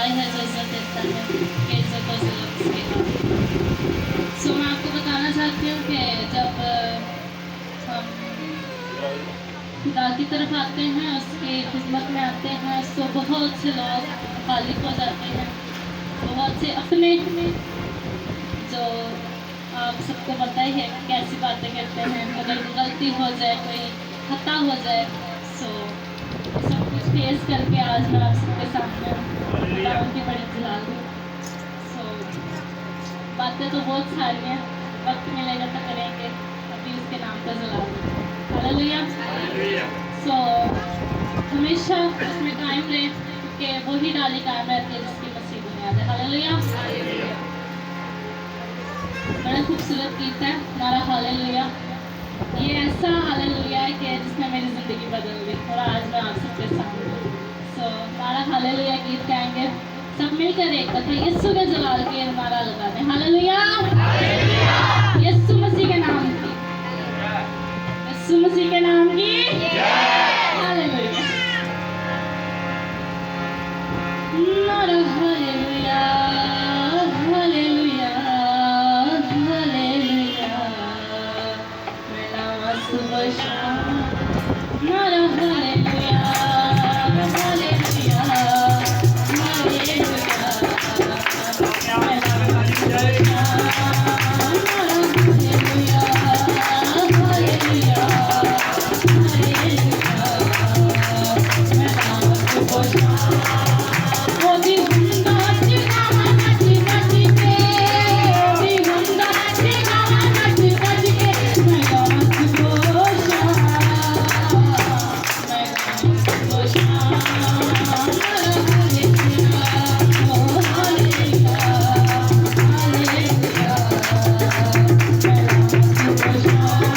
खुदाई है जो इज्जत देता है कि इज्जतों से लोग उसके हैं। सो मैं आपको बताना चाहती हूँ कि जब हम खुदा की तरफ आते हैं, उसकी खिदमत में आते हैं, तो बहुत से लोग गालिब हो जाते हैं, बहुत से अपने जो आप सबको पता ही है कैसी बातें करते हैं। अगर गलती हो जाए, कोई खता हो जाए, सो सब कुछ फेस करके आज मैं आप सबके सामने खुदावन की बड़ी जलाल हूँ। सो बातें तो बहुत सारी हैं, वक्त मिलेगा तो करेंगे, अभी उसके नाम पर जला दूँ। हालेलुया। सो हमेशा उसमें कायम रहे, क्योंकि वही डाली कायम रहती है जिसकी मसीह बुनियाद है। हालेलुया। बड़ा खूबसूरत गीत है हमारा हालेलुया। ये ऐसा हालेलुया है कि जिसने मेरी ज़िंदगी बदल दी और आज मैं आप सबके सामने। सो हमारा हालेलुया गीत गाएंगे सब मिलकर एक दफा यीशु के जलाल के हमारा लगा दें। हालेलुया। यीशु मसीह के नाम की, यीशु मसीह के नाम की हालेलुया। हमारा हालेलुया, हालेलुया, हालेलुया। मेरा सुबह शाम हमारा हालेलुया, हालेलुया, हालेलुया। मेरा सुबह शाम हमारा हालेलुया, हालेलुया, हालेलुया। मेरा सुबह शाम ओदी हुंदा चिगावा नच नच के, ओदी हुंदा चिगावा नच नच के। मैं गाना सुबह शाम, मैं गाना सुबह शाम। हालेलुया, ओ हालेलुया, हालेलुया। मैं गाना सुबह शाम।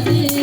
हरे